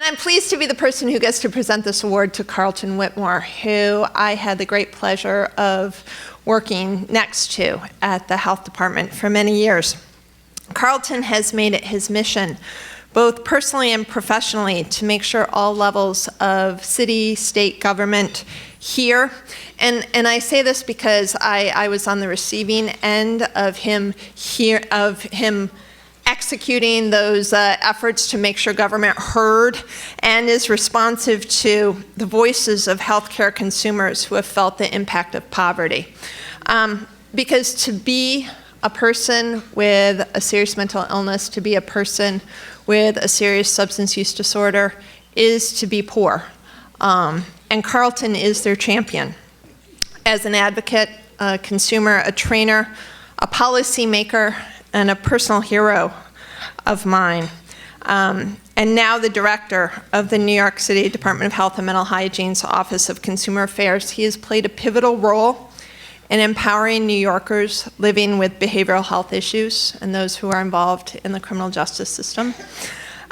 I'm pleased to be the person who gets to present this award to Carlton Whitmore, who I had the great pleasure of working next to at the health department for many years. Carlton has made it his mission, both personally and professionally, to make sure all levels of city, state government here, and I say this because I was on the receiving end of him executing those efforts to make sure government heard and is responsive to the voices of healthcare consumers who have felt the impact of poverty. Because to be a person with a serious mental illness, to be a person with a serious substance use disorder, is to be poor. And Carlton is their champion. As an advocate, a consumer, a trainer, a policymaker, and a personal hero of mine. And now the director of the New York City Department of Health and Mental Hygiene's Office of Consumer Affairs. He has played a pivotal role in empowering New Yorkers living with behavioral health issues and those who are involved in the criminal justice system.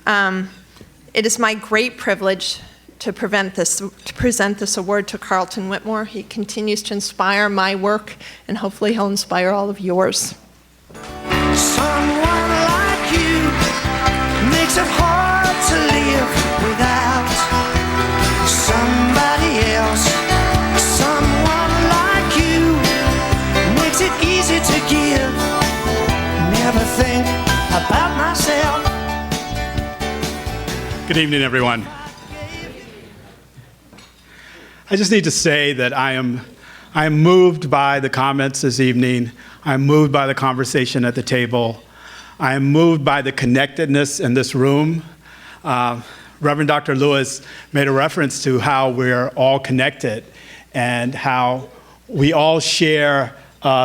It is my great privilege to present this award to Carlton Whitmore. He continues to inspire my work, and hopefully he'll inspire all of yours. Someone like you makes it hard to live without somebody else. Someone like you makes it easy to give. Never think about myself. Good evening, everyone. I just need to say that I am moved by the comments this evening. I'm moved by the conversation at the table. I am moved by the connectedness in this room. Reverend Dr. Lewis made a reference to how we're all connected and how we all share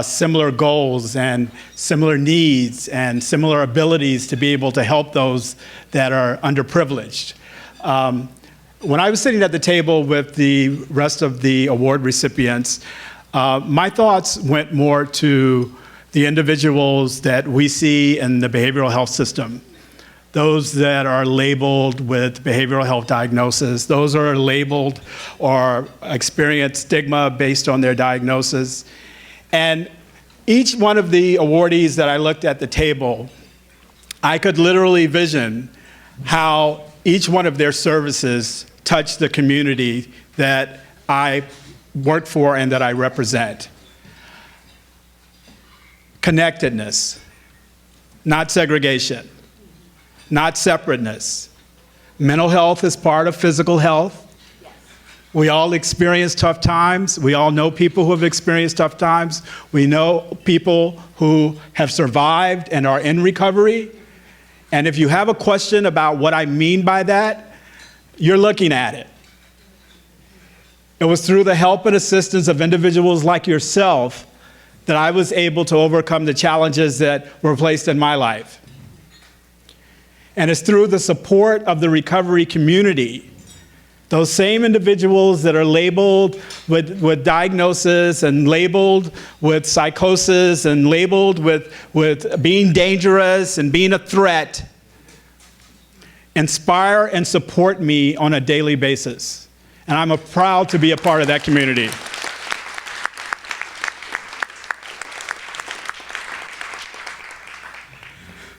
similar goals and similar needs and similar abilities to be able to help those that are underprivileged. When I was sitting at the table with the rest of the award recipients, my thoughts went more to the individuals that we see in the behavioral health system. Those that are labeled with behavioral health diagnosis, those who are labeled or experience stigma based on their diagnosis. And each one of the awardees that I looked at the table, I could literally vision how each one of their services touch the community that I work for and that I represent. Connectedness, not segregation, not separateness. Mental health is part of physical health. We all experience tough times. We all know people who have experienced tough times. We know people who have survived and are in recovery. And if you have a question about what I mean by that, you're looking at it. It was through the help and assistance of individuals like yourself that I was able to overcome the challenges that were placed in my life. And it's through the support of the recovery community, those same individuals that are labeled with diagnosis and labeled with psychosis and labeled with being dangerous and being a threat, inspire and support me on a daily basis. And I'm proud to be a part of that community.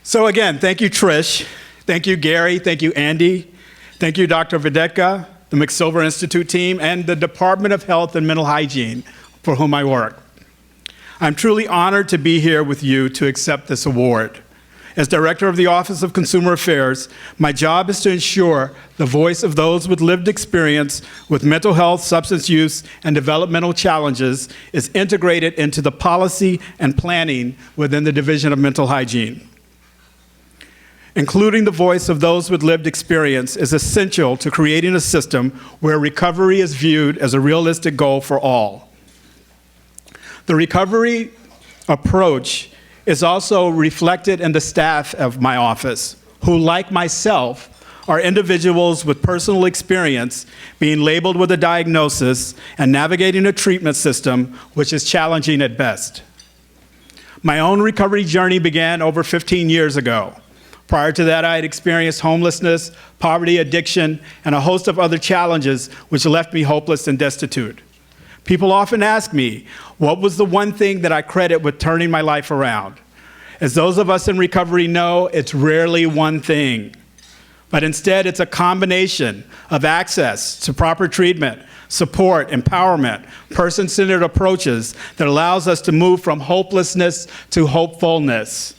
So again, thank you, Trish. Thank you, Gary. Thank you, Andy. Thank you, Dr. Videka, the McSilver Institute team, and the Department of Health and Mental Hygiene, for whom I work. I'm truly honored to be here with you to accept this award. As Director of the Office of Consumer Affairs, my job is to ensure the voice of those with lived experience with mental health, substance use, and developmental challenges is integrated into the policy and planning within the Division of Mental Hygiene. Including the voice of those with lived experience is essential to creating a system where recovery is viewed as a realistic goal for all. The recovery approach is also reflected in the staff of my office, who, like myself, are individuals with personal experience being labeled with a diagnosis and navigating a treatment system which is challenging at best. My own recovery journey began over 15 years ago. Prior to that, I had experienced homelessness, poverty, addiction, and a host of other challenges which left me hopeless and destitute. People often ask me, what was the one thing that I credit with turning my life around? As those of us in recovery know, it's rarely one thing, but instead it's a combination of access to proper treatment, support, empowerment, person-centered approaches that allows us to move from hopelessness to hopefulness.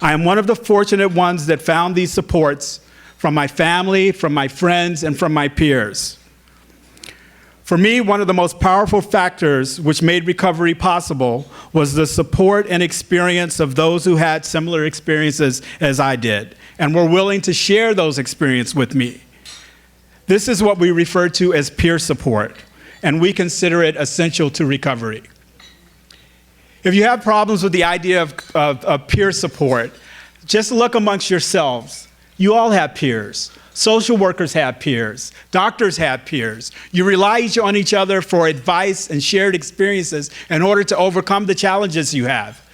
I am one of the fortunate ones that found these supports from my family, from my friends, and from my peers. For me, one of the most powerful factors which made recovery possible was the support and experience of those who had similar experiences as I did and were willing to share those experiences with me. This is what we refer to as peer support, and we consider it essential to recovery. If you have problems with the idea of peer support, just look amongst yourselves. You all have peers. Social workers have peers. Doctors have peers. You rely on each other for advice and shared experiences in order to overcome the challenges you have.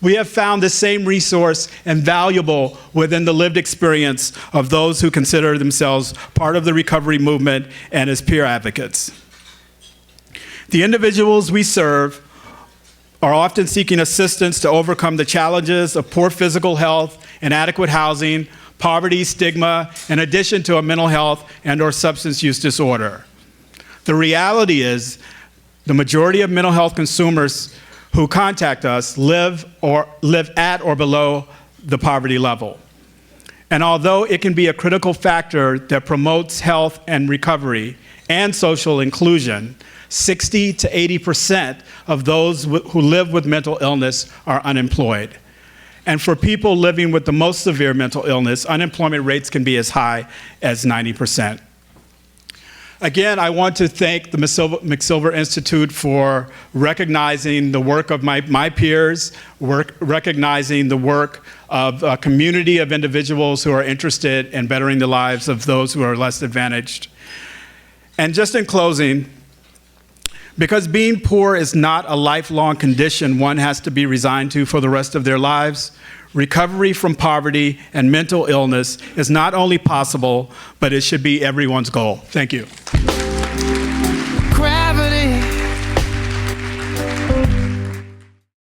We have found the same resource and valuable within the lived experience of those who consider themselves part of the recovery movement and as peer advocates. The individuals we serve are often seeking assistance to overcome the challenges of poor physical health, inadequate housing, poverty, stigma, in addition to a mental health and/or substance use disorder. The reality is the majority of mental health consumers who contact us live at or below the poverty level. And although it can be a critical factor that promotes health and recovery and social inclusion, 60 to 80% of those who live with mental illness are unemployed. And for people living with the most severe mental illness, unemployment rates can be as high as 90%. Again, I want to thank the McSilver Institute for recognizing the work of my peers, recognizing the work of a community of individuals who are interested in bettering the lives of those who are less advantaged. And just in closing, because being poor is not a lifelong condition one has to be resigned to for the rest of their lives, recovery from poverty and mental illness is not only possible, but it should be everyone's goal. Thank you.